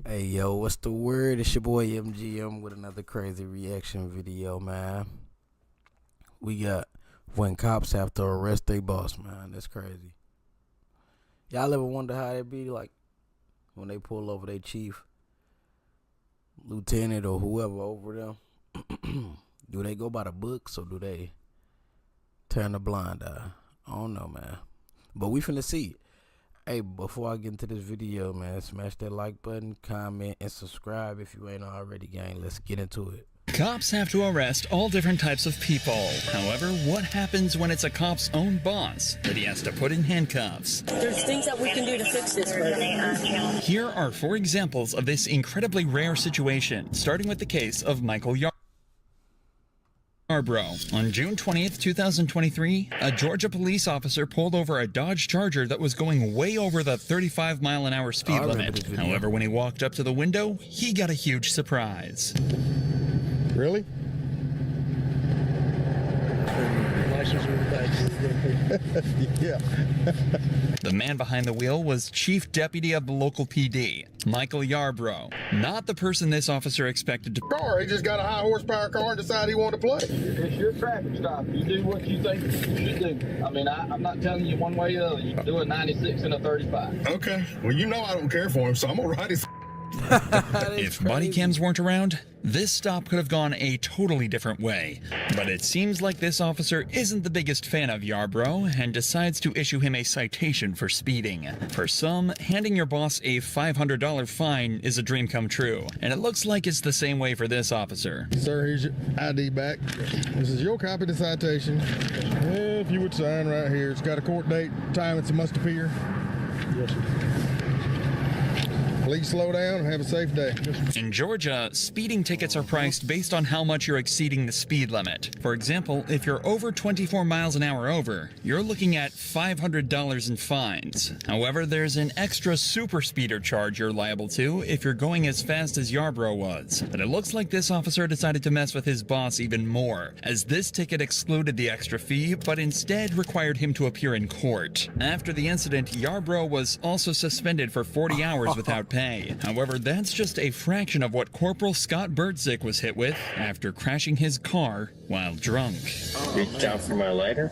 Hey yo, what's the word? It's your boy MGM with another crazy reaction video, man. We got when cops have to arrest their boss, man. That's crazy. Y'all ever wonder how it be like when they pull over their chief, lieutenant, or whoever over them? Do they go by the books or do they turn a blind eye? I don't know, man. But we finna see it. Hey, before I get into this video, man, smash that like button, comment, and subscribe if you ain't already, gang. Let's get into it. Cops have to arrest all different types of people. However, what happens when it's a cop's own boss that he has to put in handcuffs? There's things that we can do to fix this, Bertie. Here are 4 examples of this incredibly rare situation, starting with the case of Michael Yarbrough. On June 20th, 2023, a Georgia police officer pulled over a Dodge Charger that was going way over the 35-mile-an-hour speed limit. However, when he walked up to the window, he got a huge surprise. Really? Yeah. The man behind the wheel was Chief Deputy of the local PD, Michael Yarbrough, not the person this officer expected to. He just got a high horsepower car and decided he wanted to play. It's your traffic stop. You do what you think you should do. I mean, I'm not telling you one way or the other. You can do a 96 and a 35. Okay. Well, you know I don't care for him, so I'm gonna ride his. If body cams weren't around, this stop could have gone a totally different way. But it seems like this officer isn't the biggest fan of Yarbrough and decides to issue him a citation for speeding. For some, handing your boss a $500 fine is a dream come true, and it looks like it's the same way for this officer. Sir, here's your ID back. This is your copy of the citation. If you would sign right here. It's got a court date, time it's a must appear. Yes, sir. Please slow down and have a safe day. In Georgia, speeding tickets are priced based on how much you're exceeding the speed limit. For example, if you're over 24 miles an hour over, you're looking at $500 in fines. However, there's an extra super speeder charge you're liable to if you're going as fast as Yarbrough was. But it looks like this officer decided to mess with his boss even more, as this ticket excluded the extra fee, but instead required him to appear in court. After the incident, Yarbrough was also suspended for 40 hours without pay. However, that's just a fraction of what Corporal Scott Bertzik was hit with after crashing his car while drunk. Reached out for my lighter,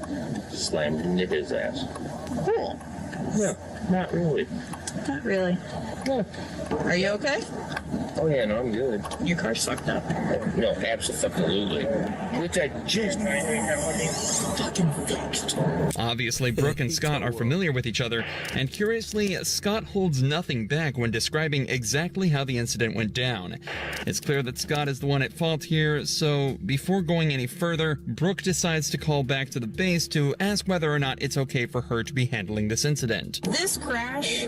slammed into his ass. Cool. Yeah, not really. Not really. Yeah. Are you okay? Oh yeah, no, I'm good. Your car's fucked up. No, absolutely. Which I just fucking fixed. Obviously, Brooke and Scott are familiar with each other, and curiously, Scott holds nothing back when describing exactly how the incident went down. It's clear that Scott is the one at fault here, so before going any further, Brooke decides to call back to the base to ask whether or not it's okay for her to be handling this incident. This crash,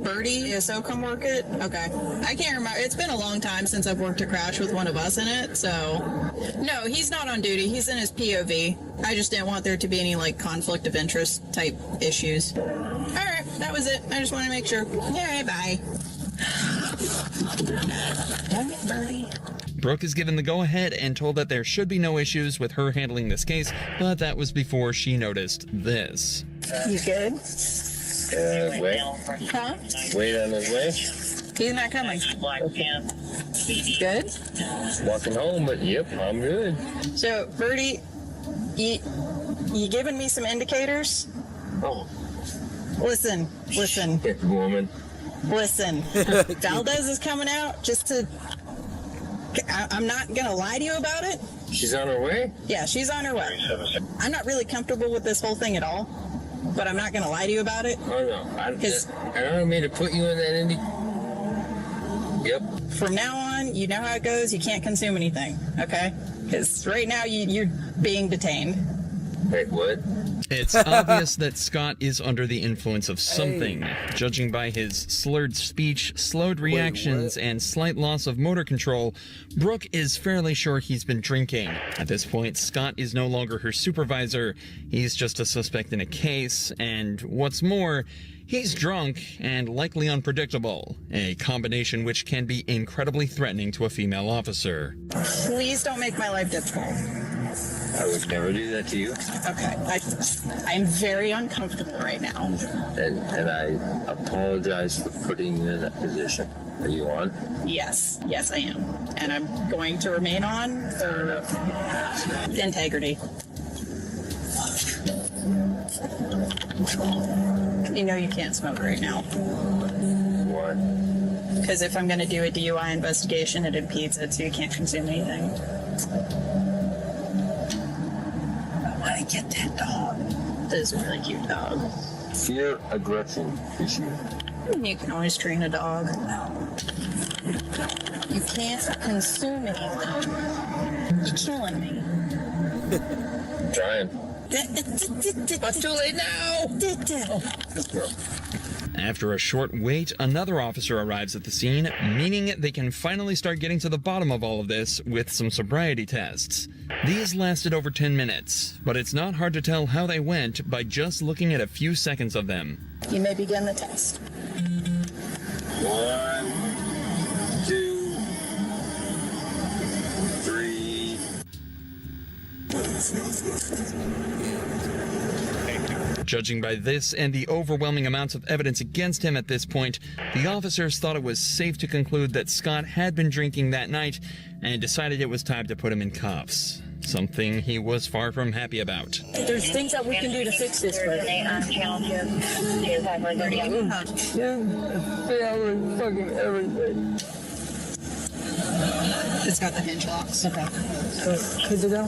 Bertie, so come work it? Okay. I can't remember. It's been a long time since I've worked a crash with one of us in it, so. No, he's not on duty. He's in his POV. I just didn't want there to be any, like, conflict of interest type issues. All right, that was it. I just want to make sure. All right, bye. Damn it, Bertie. Brooke is given the go-ahead and told that there should be no issues with her handling this case, but that was before she noticed this. You good? Wait. Huh? Wait on his way. He's not coming. Good? Walking home, but yep, I'm good. So, Bertie, you giving me some indicators? Oh, Listen. woman. Listen. Valdez is coming out just to... I'm not going to lie to you about it. She's on her way? Yeah, she's on her way. I'm not really comfortable with this whole thing at all, but I'm not going to lie to you about it. Oh no, I don't mean to put you in that Indy. Yep. From now on, you know how it goes. You can't consume anything, okay? Because right now you're being detained. Wait, what? It's obvious that Scott is under the influence of something, judging by his slurred speech, slowed reactions, and slight loss of motor control. Brooke is fairly sure he's been drinking. At this point, Scott is no longer her supervisor. He's just a suspect in a case, and what's more, he's drunk and likely unpredictable, a combination which can be incredibly threatening to a female officer. Please don't make my life difficult. I would never do that to you. Okay. I'm very uncomfortable right now. And I apologize for putting you in that position. Are you on? Yes. Yes, I am. And I'm going to remain on for integrity. You know you can't smoke right now. Why? Because if I'm going to do a DUI investigation, it impedes it, so you can't consume anything. I want to get that dog. This is a really cute dog. Fear aggression issue. You can always train a dog. You can't consume anything. You're killing me. Trying. But too late now. After a short wait, another officer arrives at the scene, meaning they can finally start getting to the bottom of all of this with some sobriety tests. These lasted over 10 minutes, but it's not hard to tell how they went by just looking at a few seconds of them. You may begin the test. 1, 2, 3. Judging by this and the overwhelming amounts of evidence against him at this point, the officers thought it was safe to conclude that Scott had been drinking that night and decided it was time to put him in cuffs. Something he was far from happy about. There's things that we can do to fix this, but It's got the hinge locks. okay. So, good to go?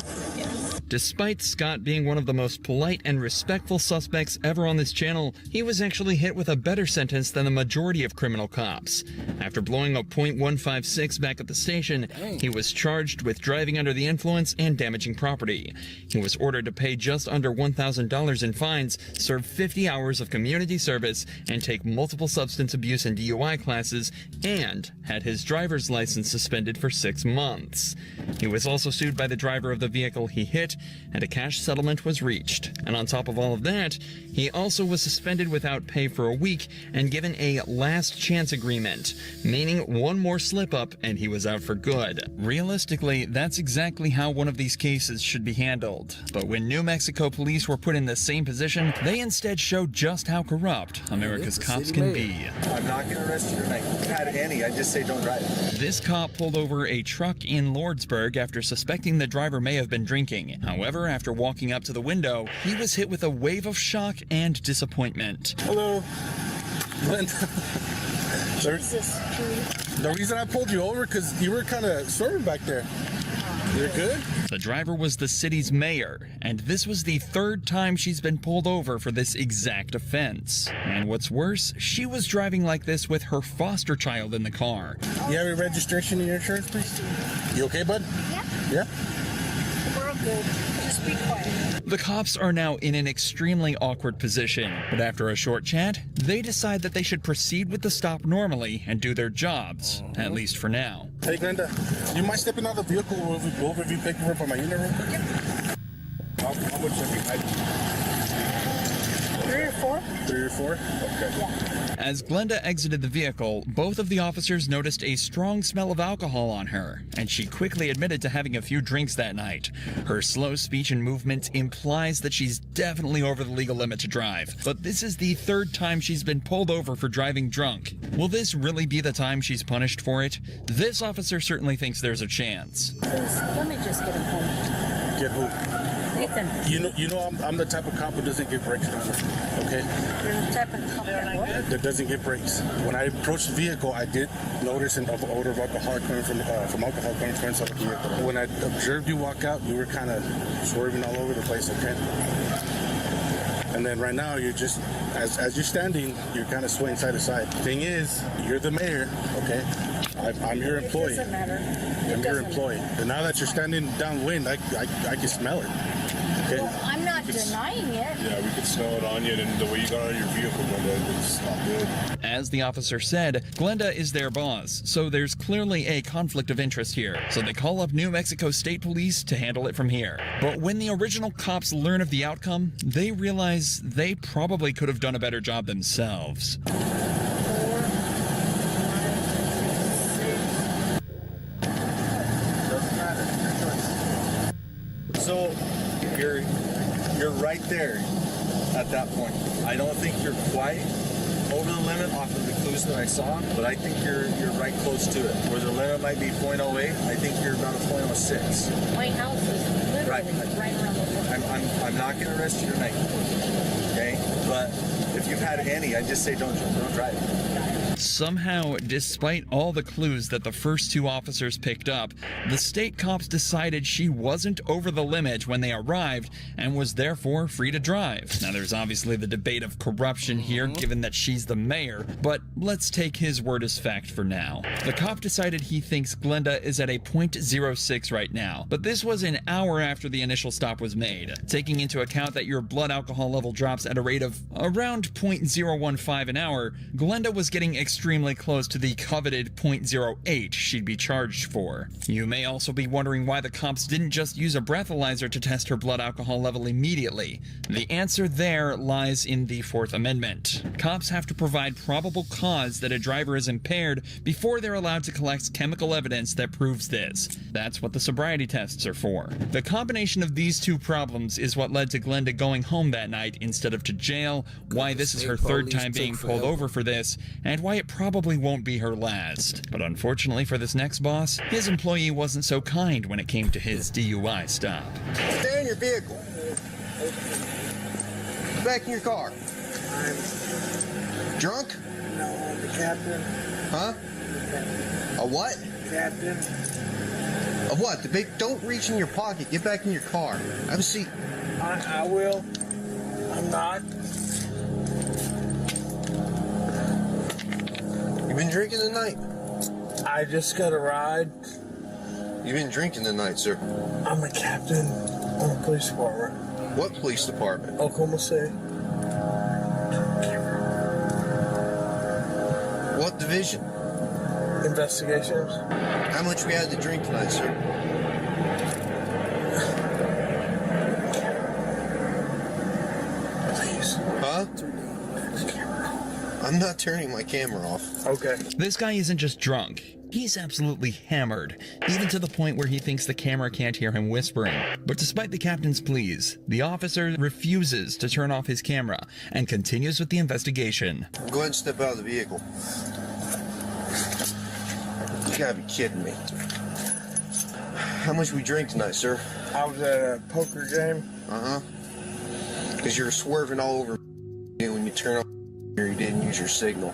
Despite Scott being one of the most polite and respectful suspects ever on this channel, he was actually hit with a better sentence than the majority of criminal cops. After blowing a .156 back at the station, he was charged with driving under the influence and damaging property. He was ordered to pay just under $1,000 in fines, serve 50 hours of community service, and take multiple substance abuse and DUI classes, and had his driver's license suspended for 6 months. He was also sued by the driver of the vehicle he hit, and a cash settlement was reached. And on top of all of that, he also was suspended without pay for a week and given a last chance agreement, meaning one more slip up and he was out for good. Realistically, that's exactly how one of these cases should be handled. But when New Mexico police were put in the same position, they instead showed just how corrupt America's cops can be. I'm not going to arrest you tonight. Had any, I just say don't drive. This cop pulled over a truck in Lordsburg after suspecting the driver may have been drinking. However, after walking up to the window, he was hit with a wave of shock and disappointment. Hello. The reason I pulled you over because you were kind of swerving back there. You're good? The driver was the city's mayor, and this was the 3rd time she's been pulled over for this exact offense. And what's worse, she was driving like this with her foster child in the car. You have your registration and your insurance, please? You okay, bud? Yeah. Yeah? We're good. Just be quiet. The cops are now in an extremely awkward position, but after a short chat, they decide that they should proceed with the stop normally and do their jobs, at least for now. Hey, Glenda, you mind stepping out of the vehicle? We'll go over you paperwork on my unit real quick? How much have you had? 3 or 4? 3 or 4? Okay. Yeah. As Glenda exited the vehicle, both of the officers noticed a strong smell of alcohol on her, and she quickly admitted to having a few drinks that night. Her slow speech and movement implies that she's definitely over the legal limit to drive, but this is the 3rd time she's been pulled over for driving drunk. Will this really be the time she's punished for it? This officer certainly thinks there's a chance. Let me just get him home. Get who? Nathan, You know I'm the type of cop who doesn't get brakes, okay? you're the type of cop that what? That doesn't get brakes. When I approached the vehicle, I did notice an odor of alcohol coming from alcohol coming from inside the vehicle. When I observed you walk out, you were kind of swerving all over the place, okay? And then right now, you're just, as you're standing, you're kind of swaying side to side. Thing is, you're the mayor, okay? I'm your employee. It doesn't matter. I'm your employee. And now that you're standing downwind, I can smell it. Okay? Well, I'm not denying it. Yeah, we could smell it on you, and the way you got out of your vehicle, Glenda, it's not good. As the officer said, Glenda is their boss, so there's clearly a conflict of interest here. So they call up New Mexico State Police to handle it from here. But when the original cops learn of the outcome, they realize they probably could have done a better job themselves. 4, 5, 6. So there at that point. I don't think you're quite over the limit off of the clues that I saw, but I think you're right close to it. Where the limit might be 0.08, I think you're about a 0.06. My house is literally right around the corner. I'm not going to arrest you tonight, okay? But if you've had any, I just say don't drive. Somehow, despite all the clues that the first two officers picked up, the state cops decided she wasn't over the limit when they arrived and was therefore free to drive. Now, there's obviously the debate of corruption here, given that she's the mayor, but let's take his word as fact for now. The cop decided he thinks Glenda is at a 0.06 right now, but this was an hour after the initial stop was made. Taking into account that your blood alcohol level drops at a rate of around 0.015 an hour, Glenda was getting extremely close to the coveted 0.08 she'd be charged for. You may also be wondering why the cops didn't just use a breathalyzer to test her blood alcohol level immediately. The answer there lies in the Fourth Amendment. Cops have to provide probable cause that a driver is impaired before they're allowed to collect chemical evidence that proves this. That's what the sobriety tests are for. The combination of these two problems is what led to Glenda going home that night instead of to jail, why this is her third time being pulled over for this, and why it probably won't be her last. But unfortunately for this next boss, his employee wasn't so kind when it came to his DUI stop. Stay in your vehicle. Back in your car. Drunk? No, the captain. Huh? A what? Captain. A what? The big. Don't reach in your pocket. Get back in your car. Have a seat. I will. I'm not. You been drinking tonight? I just got a ride. You been drinking tonight, sir? I'm a captain on the police department. What police department? Oklahoma City. What division? Investigations. How much we had to drink tonight, sir? Please. Huh? I'm not turning my camera off. Okay. This guy isn't just drunk. He's absolutely hammered, even to the point where he thinks the camera can't hear him whispering. But despite the captain's pleas, the officer refuses to turn off his camera and continues with the investigation. Go ahead and step out of the vehicle. You gotta be kidding me. How much we drink tonight, sir? I was at a poker game. Uh-huh. Because you're swerving all over when you turn off here, you didn't use your signal.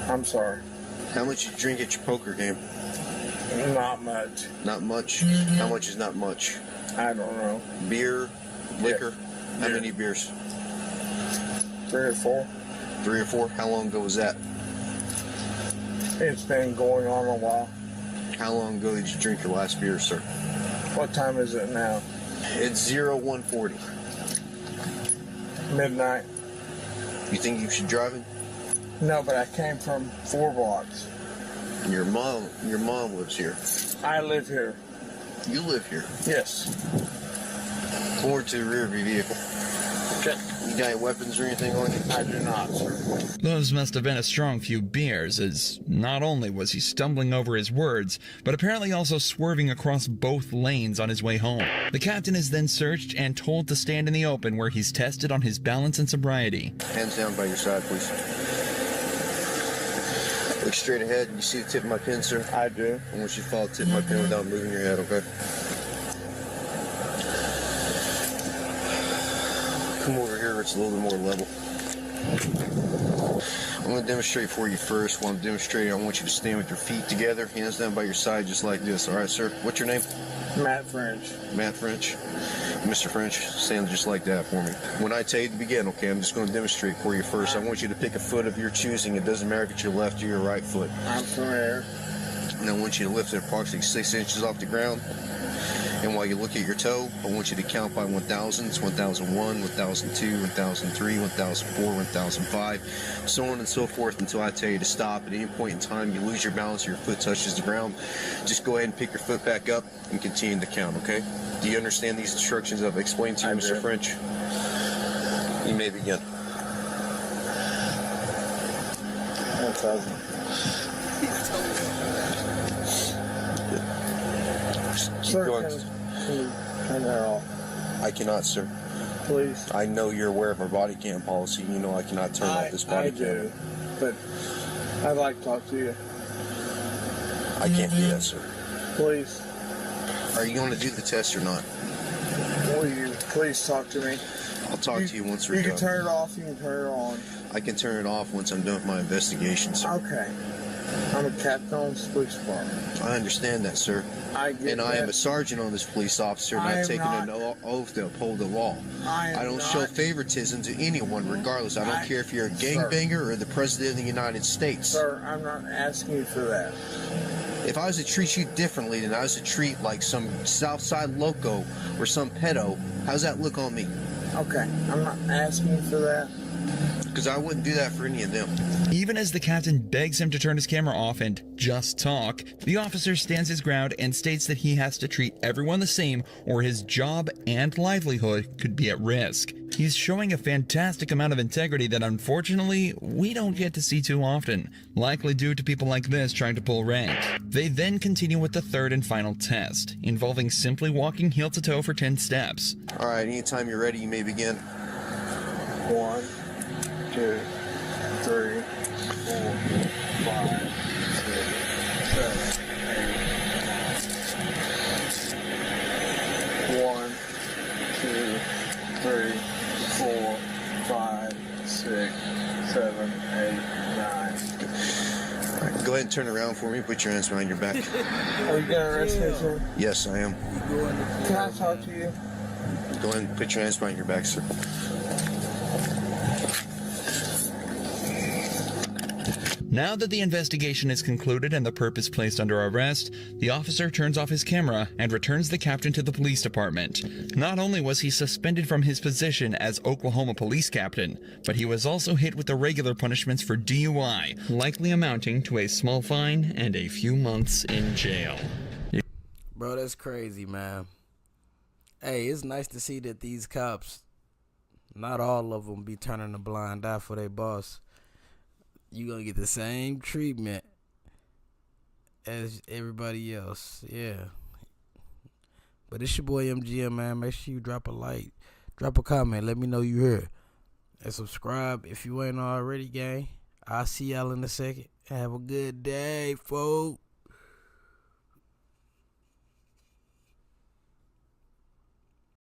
I'm sorry. How much you drink at your poker game? Not much. Not much? How much is not much? I don't know. Beer? Liquor? Yeah. How many beers? 3 or 4. 3 or 4? How long ago was that? It's been going on a while. How long ago did you drink your last beer, sir? What time is it now? It's 0140. Midnight. You think you should drive it? No, but I came from 4 blocks. Your mom lives here. I live here. You live here? Yes. Forward to the rear of your vehicle. Okay. You got any weapons or anything on you? I do not, sir. Those must have been a strong few beers, as not only was he stumbling over his words, but apparently also swerving across both lanes on his way home. The captain is then searched and told to stand in the open where he's tested on his balance and sobriety. Hands down by your side, please. Look straight ahead. You see the tip of my pen, sir? I do. I want you to follow the tip of my pen without moving your head, okay? Come over here where it's a little bit more level. I'm going to demonstrate for you first. While I'm demonstrating, I want you to stand with your feet together, hands down by your side, just like this. All right, sir? What's your name? Matt French. Matt French. Mr. French, stand just like that for me. When I tell you to begin, okay, I'm just going to demonstrate for you first. I want you to pick a foot of your choosing. It doesn't matter if it's your left or your right foot. I'm familiar. And I want you to lift it approximately 6 inches off the ground. And while you look at your toe, I want you to count by 1,000s, 1001, 1002, 1003, 1004, 1005, so on and so forth until I tell you to stop. At any point in time you lose your balance or your foot touches the ground, just go ahead and pick your foot back up and continue to count, okay? Do you understand these instructions I've explained to you, Mr. French? You may begin. 1,000. Keep going. Can you turn that off? I cannot, sir. Please. I know you're aware of our body cam policy. You know I cannot turn off this body I do, but I'd like to talk to you. I can't do that, sir. Please. Are you going to do the test or not? Will you please talk to me? I'll talk to you once we're You done. can turn it off, you can turn it on. I can turn it off once I'm done with my investigation, sir. Okay. I'm a captain on this police department. I understand that, sir. I get and that. I am a sergeant on this police officer, and I've taken an oath to uphold the law. I don't show favoritism to anyone, regardless. I don't care if you're a gangbanger or the president of the United States. Sir, I'm not asking you for that. If I was to treat you differently than I was to treat like some Southside loco or some pedo, how's that look on me? Okay, I'm not asking you for that. Because I wouldn't do that for any of them. Even as the captain begs him to turn his camera off and just talk, the officer stands his ground and states that he has to treat everyone the same or his job and livelihood could be at risk. He's showing a fantastic amount of integrity that unfortunately we don't get to see too often, likely due to people like this trying to pull rank. They then continue with the third and final test, involving simply walking heel to toe for 10 steps. Alright, anytime you're ready, you may begin. 1, 2, 3, 4, 5, 6, 7, 8. 1, 2, 3, 4, 5, 6, 7, 8, 9. Alright, go ahead and turn around for me. Put your hands behind your back. Are you gonna arrest me, sir? Yes, I am. Can I talk to you? Go ahead and put your hands behind your back, sir. Now that the investigation is concluded and the perp is placed under arrest, the officer turns off his camera and returns the captain to the police department. Not only was he suspended from his position as Oklahoma police captain, but he was also hit with the regular punishments for DUI, likely amounting to a small fine and a few months in jail. Bro, that's crazy, man. Hey, it's nice to see that these cops, not all of them be turning a blind eye for their boss. You gonna get the same treatment as everybody else. Yeah. But it's your boy MGM, man. Make sure you drop a like, drop a comment, let me know you here, and subscribe if you ain't already, gang. I'll see y'all in a second. Have a good day, folks.